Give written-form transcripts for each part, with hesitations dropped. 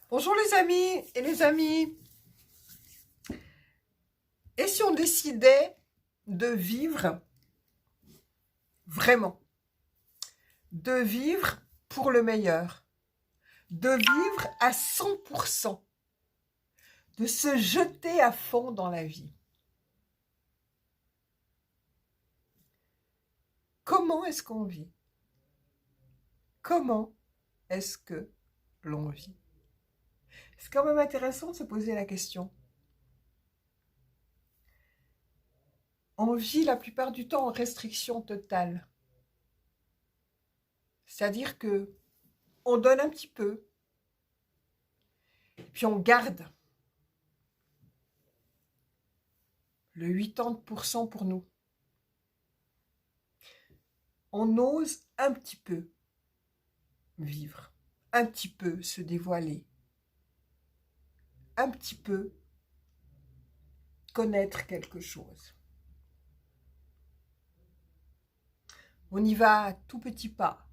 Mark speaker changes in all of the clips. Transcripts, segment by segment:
Speaker 1: Bonjour les amis et les amis. Et si on décidait de vivre vraiment, de vivre pour le meilleur, de vivre à 100%, de se jeter à fond dans la vie? Comment est-ce qu'on vit? Comment est-ce que l'on vit? C'est quand même intéressant de se poser la question. On vit la plupart du temps en restriction totale. C'est-à-dire que on donne un petit peu, puis on garde le 80% pour nous. On ose un petit peu vivre, un petit peu se dévoiler, un petit peu connaître quelque chose. On y va à tout petit pas,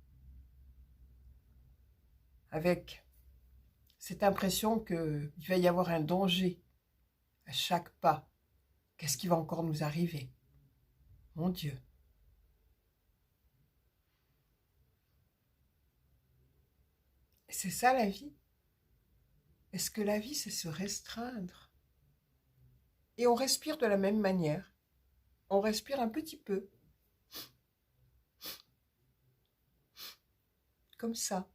Speaker 1: avec cette impression qu'il va y avoir un danger à chaque pas. Qu'est-ce qui va encore nous arriver? Mon Dieu. C'est ça la vie? Est-ce que la vie, c'est se restreindre? Et on respire de la même manière. On respire un petit peu. Comme ça.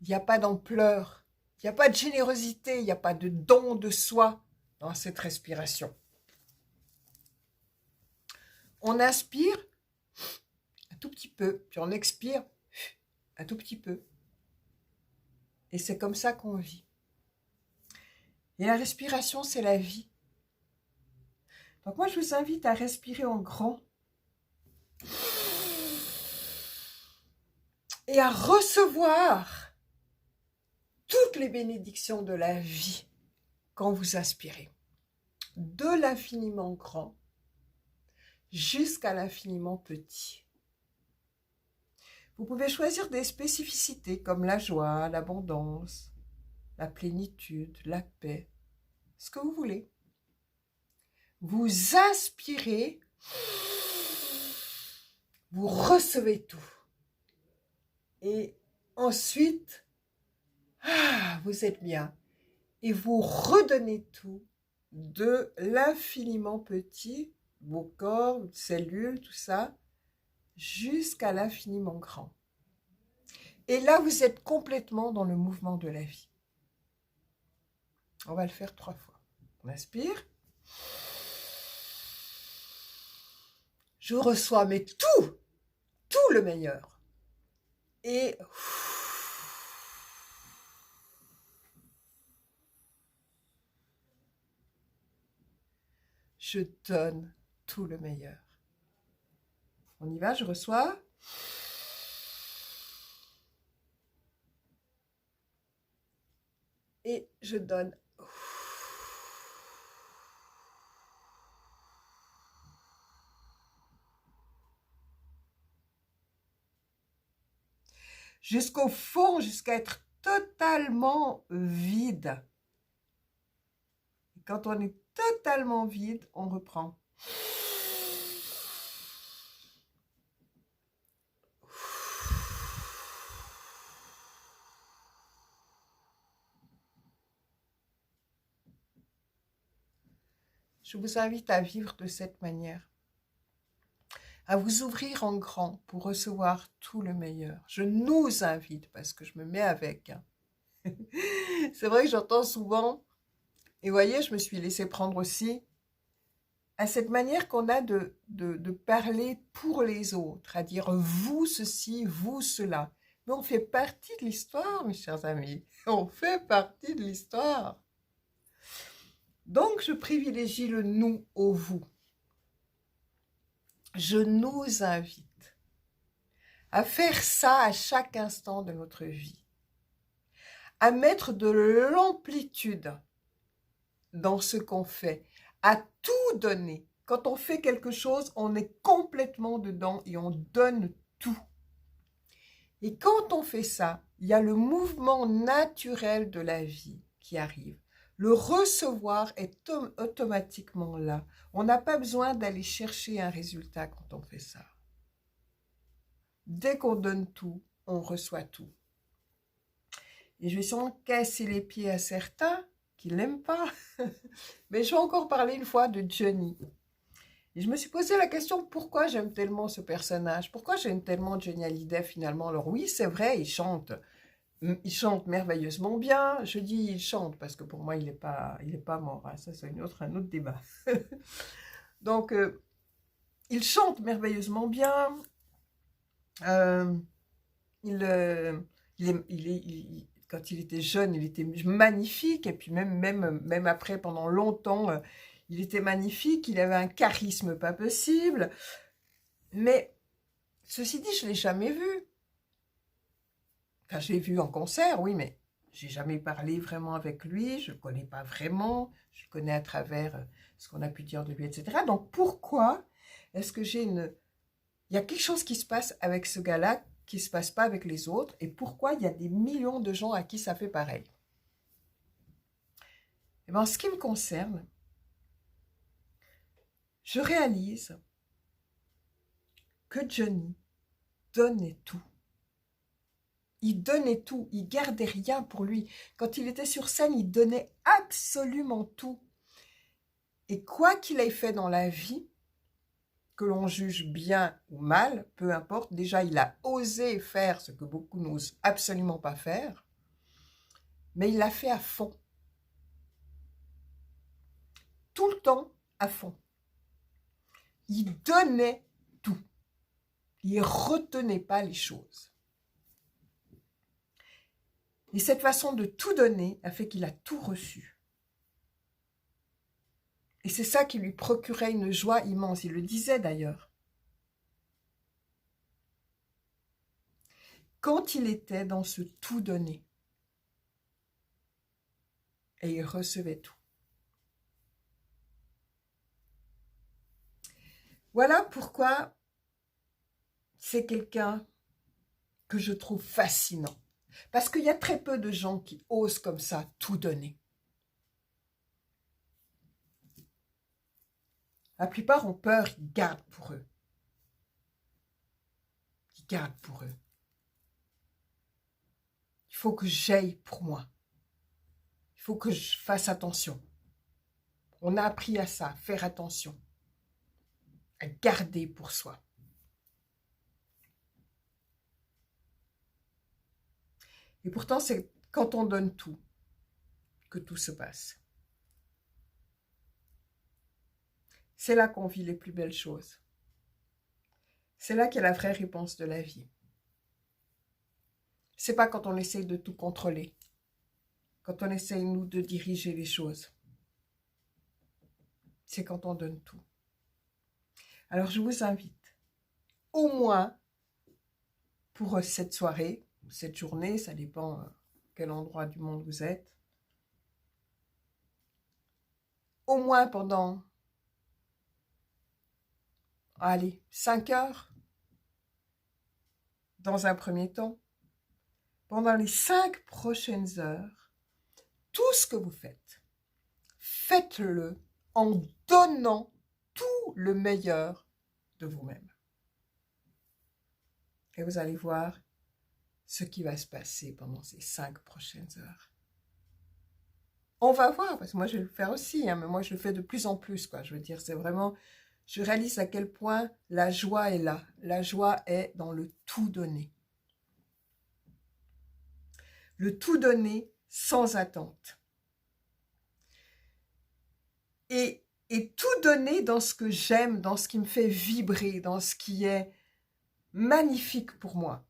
Speaker 1: Il n'y a pas d'ampleur, il n'y a pas de générosité, il n'y a pas de don de soi dans cette respiration. On inspire un tout petit peu, puis on expire un tout petit peu. Et c'est comme ça qu'on vit. Et la respiration, c'est la vie. Donc moi, je vous invite à respirer en grand et à recevoir toutes les bénédictions de la vie quand vous aspirez. De l'infiniment grand jusqu'à l'infiniment petit. Vous pouvez choisir des spécificités comme la joie, l'abondance, la plénitude, la paix, ce que vous voulez. Vous inspirez, vous recevez tout. Et ensuite, vous êtes bien. Et vous redonnez tout de l'infiniment petit, vos corps, vos cellules, tout ça, jusqu'à l'infiniment grand. Et là, vous êtes complètement dans le mouvement de la vie. On va le faire 3 fois. On inspire. Je reçois, mais tout le meilleur. Et je donne tout le meilleur. On y va, je reçois. Et je donne. Jusqu'au fond, jusqu'à être totalement vide. Et quand on est totalement vide, on reprend. Je vous invite à vivre de cette manière, à vous ouvrir en grand pour recevoir tout le meilleur. Je nous invite, parce que je me mets avec. C'est vrai que j'entends souvent, et voyez, je me suis laissée prendre aussi, à cette manière qu'on a de parler pour les autres, à dire vous ceci, vous cela. Mais on fait partie de l'histoire, mes chers amis. On fait partie de l'histoire. Donc, je privilégie le nous au vous. Je nous invite à faire ça à chaque instant de notre vie, à mettre de l'amplitude dans ce qu'on fait, à tout donner. Quand on fait quelque chose, on est complètement dedans et on donne tout. Et quand on fait ça, il y a le mouvement naturel de la vie qui arrive. Le recevoir est automatiquement là. On n'a pas besoin d'aller chercher un résultat quand on fait ça. Dès qu'on donne tout, on reçoit tout. Et je vais sûrement casser les pieds à certains qui ne l'aiment pas. Mais je vais encore parler une fois de Johnny. Et je me suis posé la question, pourquoi j'aime tellement ce personnage? Pourquoi j'aime tellement Johnny Hallyday finalement? Alors oui, c'est vrai, il chante. Il chante merveilleusement bien. Je dis il chante parce que pour moi, il n'est pas mort. Hein. Ça, c'est un autre débat. Donc, il chante merveilleusement bien. Quand il était jeune, il était magnifique. Et puis même après, pendant longtemps, il était magnifique. Il avait un charisme pas possible. Mais ceci dit, je ne l'ai jamais vu. Enfin, je l'ai vu en concert, oui, mais j'ai jamais parlé vraiment avec lui. Je ne le connais pas vraiment. Je le connais à travers ce qu'on a pu dire de lui, etc. Donc, pourquoi est-ce que il y a quelque chose qui se passe avec ce gars-là qui ne se passe pas avec les autres, et pourquoi il y a des millions de gens à qui ça fait pareil? Eh bien, en ce qui me concerne, je réalise que Johnny donnait tout. Il donnait tout, il gardait rien pour lui. Quand il était sur scène, il donnait absolument tout. Et quoi qu'il ait fait dans la vie, que l'on juge bien ou mal, peu importe, déjà il a osé faire ce que beaucoup n'osent absolument pas faire, mais il l'a fait à fond. Tout le temps à fond. Il donnait tout. Il ne retenait pas les choses. Et cette façon de tout donner a fait qu'il a tout reçu. Et c'est ça qui lui procurait une joie immense. Il le disait d'ailleurs. Quand il était dans ce tout donner, et il recevait tout. Voilà pourquoi c'est quelqu'un que je trouve fascinant. Parce qu'il y a très peu de gens qui osent comme ça tout donner. La plupart ont peur, ils gardent pour eux. Ils gardent pour eux. Il faut que j'aille pour moi. Il faut que je fasse attention. On a appris à ça, faire attention. À garder pour soi. Et pourtant, c'est quand on donne tout que tout se passe. C'est là qu'on vit les plus belles choses. C'est là qu'il y a la vraie réponse de la vie. C'est pas quand on essaye de tout contrôler, quand on essaye, nous, de diriger les choses. C'est quand on donne tout. Alors, je vous invite, au moins, pour cette soirée, cette journée, ça dépend quel endroit du monde vous êtes, au moins pendant, allez, 5 heures, dans un premier temps, pendant les 5 prochaines heures, tout ce que vous faites, faites-le en donnant tout le meilleur de vous-même. Et vous allez voir ce qui va se passer pendant ces 5 prochaines heures. On va voir, parce que moi je vais le faire aussi, hein, mais moi je le fais de plus en plus, quoi. Je veux dire, c'est vraiment, je réalise à quel point la joie est là. La joie est dans le tout donner. Le tout donner sans attente. Et tout donner dans ce que j'aime, dans ce qui me fait vibrer, dans ce qui est magnifique pour moi.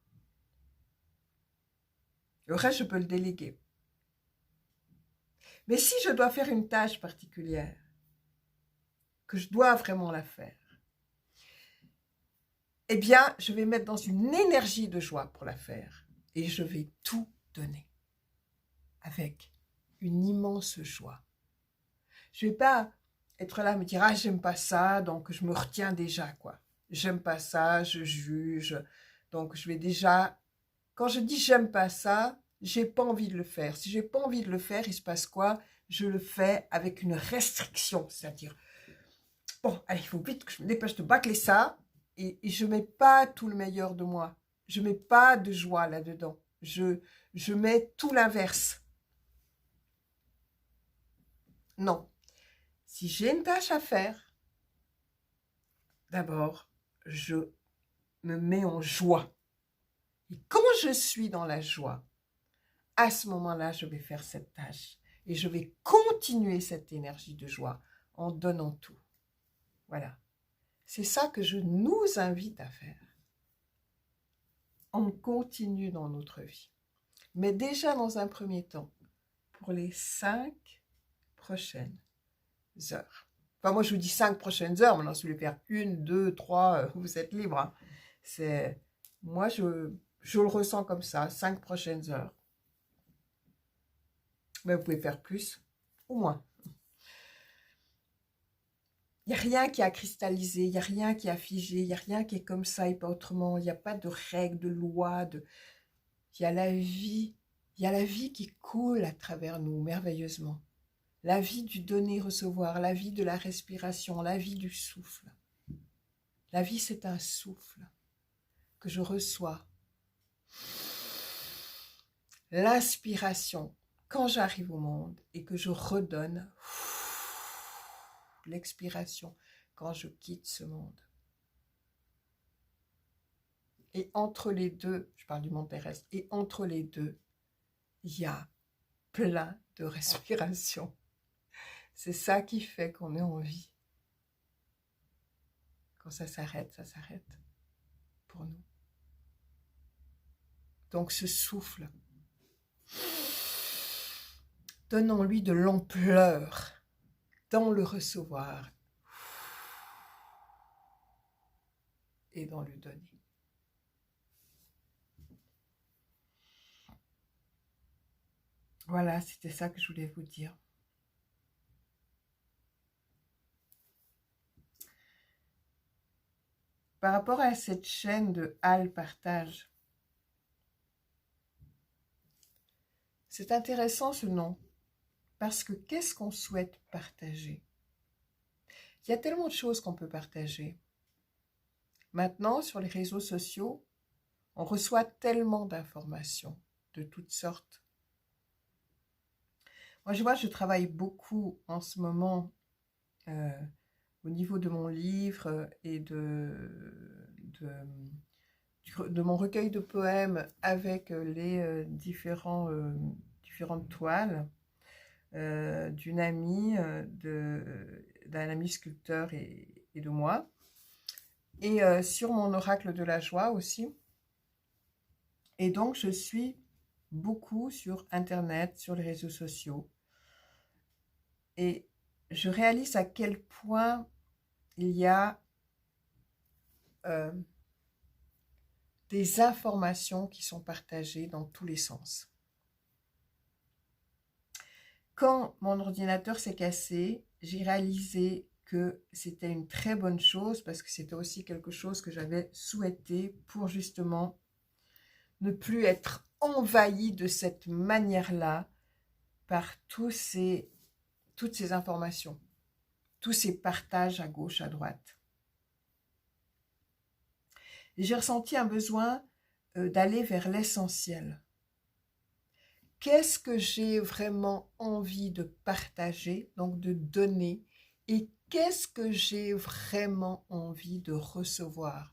Speaker 1: Le reste, je peux le déléguer. Mais si je dois faire une tâche particulière, que je dois vraiment la faire, eh bien, je vais mettre dans une énergie de joie pour la faire. Et je vais tout donner. Avec une immense joie. Je ne vais pas être là à me dire « Ah, j'aime pas ça, donc je me retiens déjà, quoi. J'aime pas ça, je juge. Donc, je vais déjà Quand je dis j'aime pas ça, j'ai pas envie de le faire. Si j'ai pas envie de le faire, il se passe quoi? Je le fais avec une restriction, c'est-à-dire, bon, allez, il faut vite que je me dépêche de bâcler ça, et je mets pas tout le meilleur de moi. Je mets pas de joie là-dedans. Je mets tout l'inverse. Non. Si j'ai une tâche à faire, d'abord, je me mets en joie. Et quand je suis dans la joie, à ce moment-là, je vais faire cette tâche. Et je vais continuer cette énergie de joie en donnant tout. Voilà. C'est ça que je nous invite à faire. On continue dans notre vie. Mais déjà dans un premier temps, pour les 5 prochaines heures. Enfin, moi, je vous dis 5 prochaines heures. Maintenant, si vous voulez faire 1, 2, 3, vous êtes libre. Hein. C'est, moi, je le ressens comme ça, 5 prochaines heures. Mais vous pouvez faire plus ou moins. Il n'y a rien qui a cristallisé, il n'y a rien qui a figé, il n'y a rien qui est comme ça et pas autrement. Il n'y a pas de règles, de lois. Il y a la vie. Il y a la vie qui coule à travers nous merveilleusement. La vie du donner-recevoir, la vie de la respiration, la vie du souffle. La vie, c'est un souffle que je reçois. L'inspiration quand j'arrive au monde et que je redonne l'expiration quand je quitte ce monde. Et entre les deux, je parle du monde terrestre, et entre les deux, il y a plein de respiration. C'est ça qui fait qu'on est en vie. Quand ça s'arrête pour nous. Donc ce souffle, donnons-lui de l'ampleur dans le recevoir et dans le donner. Voilà, c'était ça que je voulais vous dire. Par rapport à cette chaîne de Al Partage, c'est intéressant ce nom, parce que qu'est-ce qu'on souhaite partager? Il y a tellement de choses qu'on peut partager. Maintenant, sur les réseaux sociaux, on reçoit tellement d'informations de toutes sortes. Moi, je travaille beaucoup en ce moment au niveau de mon livre et de mon recueil de poèmes avec les différentes toiles d'une amie, d'un ami sculpteur et de moi. Et sur mon oracle de la joie aussi. Et donc, je suis beaucoup sur Internet, sur les réseaux sociaux. Et je réalise à quel point il y a des informations qui sont partagées dans tous les sens. Quand mon ordinateur s'est cassé, j'ai réalisé que c'était une très bonne chose parce que c'était aussi quelque chose que j'avais souhaité pour justement ne plus être envahi de cette manière-là par toutes ces informations, tous ces partages à gauche, à droite. Et j'ai ressenti un besoin d'aller vers l'essentiel. Qu'est-ce que j'ai vraiment envie de partager, donc de donner, et qu'est-ce que j'ai vraiment envie de recevoir?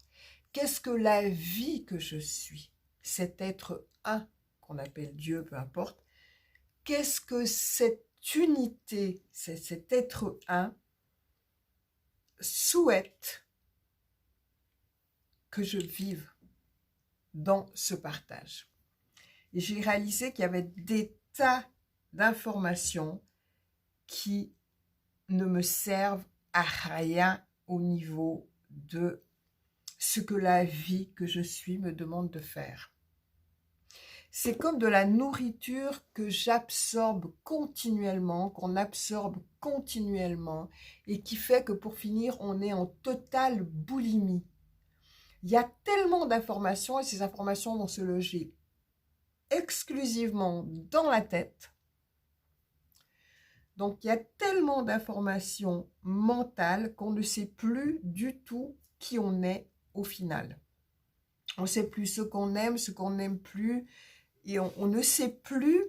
Speaker 1: Qu'est-ce que la vie que je suis, cet être un qu'on appelle Dieu, peu importe, qu'est-ce que cette unité, cet être un, souhaite que je vive dans ce partage? Et j'ai réalisé qu'il y avait des tas d'informations qui ne me servent à rien au niveau de ce que la vie que je suis me demande de faire. C'est comme de la nourriture que j'absorbe continuellement, qu'on absorbe continuellement, et qui fait que pour finir, on est en totale boulimie. Il y a tellement d'informations et ces informations vont se loger exclusivement dans la tête. Donc, il y a tellement d'informations mentales qu'on ne sait plus du tout qui on est au final. On ne sait plus ce qu'on n'aime plus, et on ne sait plus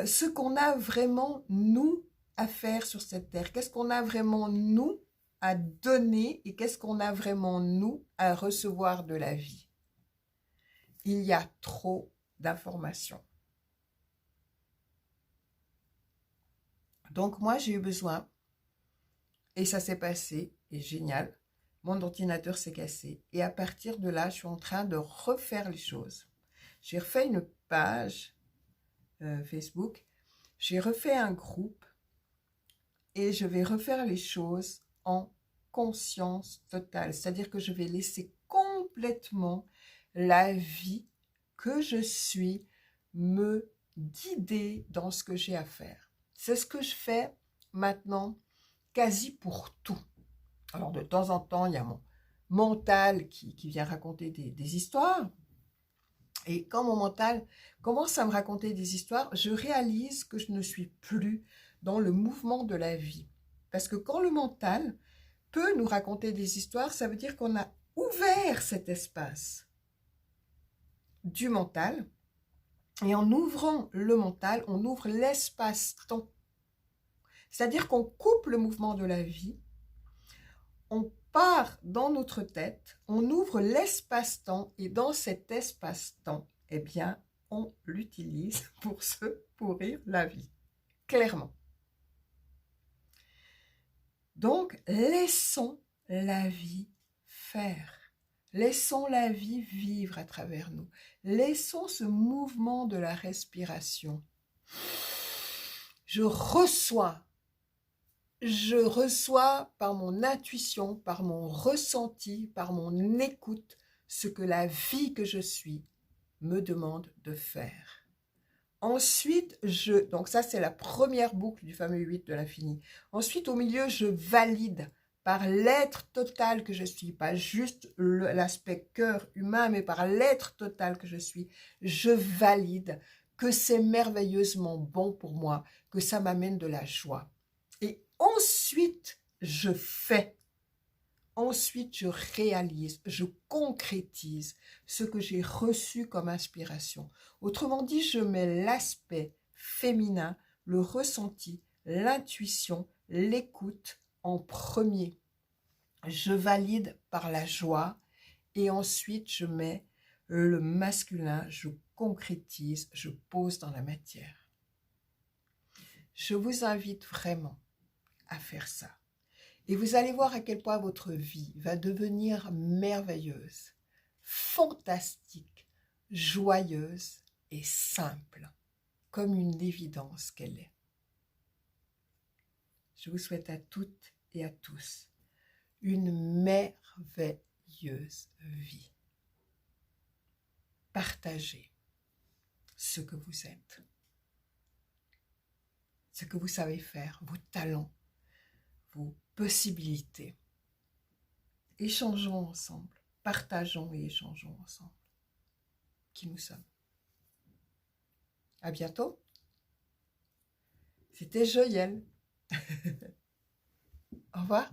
Speaker 1: ce qu'on a vraiment, nous, à faire sur cette terre. Qu'est-ce qu'on a vraiment, nous, à donner, et qu'est-ce qu'on a vraiment, nous, à recevoir de la vie. Il y a trop d'informations. Donc moi, j'ai eu besoin, et ça s'est passé, et génial, mon ordinateur s'est cassé. Et à partir de là, je suis en train de refaire les choses. J'ai refait une page Facebook, j'ai refait un groupe, et je vais refaire les choses en conscience totale. C'est-à-dire que je vais laisser complètement la vie que je suis me guider dans ce que j'ai à faire. C'est ce que je fais maintenant quasi pour tout. Alors de temps en temps, il y a mon mental qui vient raconter des histoires. Et quand mon mental commence à me raconter des histoires, je réalise que je ne suis plus dans le mouvement de la vie. Parce que quand le mental peut nous raconter des histoires, ça veut dire qu'on a ouvert cet espace du mental. Et en ouvrant le mental, on ouvre l'espace-temps. C'est-à-dire qu'on coupe le mouvement de la vie, on part dans notre tête, on ouvre l'espace-temps, et dans cet espace-temps, eh bien, on l'utilise pour se pourrir la vie, clairement. Donc, laissons la vie faire. Laissons la vie vivre à travers nous. Laissons ce mouvement de la respiration. Je reçois par mon intuition, par mon ressenti, par mon écoute, ce que la vie que je suis me demande de faire. Ensuite, donc ça c'est la première boucle du fameux 8 de l'infini. Ensuite, au milieu, je valide par l'être total que je suis, pas juste l'aspect cœur humain, mais par l'être total que je suis, je valide que c'est merveilleusement bon pour moi, que ça m'amène de la joie. Et ensuite, je fais. Ensuite, je réalise, je concrétise ce que j'ai reçu comme inspiration. Autrement dit, je mets l'aspect féminin, le ressenti, l'intuition, l'écoute en premier. Je valide par la joie et ensuite je mets le masculin, je concrétise, je pose dans la matière. Je vous invite vraiment à faire ça. Et vous allez voir à quel point votre vie va devenir merveilleuse, fantastique, joyeuse et simple, comme une évidence qu'elle est. Je vous souhaite à toutes et à tous une merveilleuse vie. Partagez ce que vous êtes, ce que vous savez faire, vos talents, vos possibilités. Échangeons ensemble, partageons et échangeons ensemble qui nous sommes. À bientôt. C'était Joyelle. Au revoir.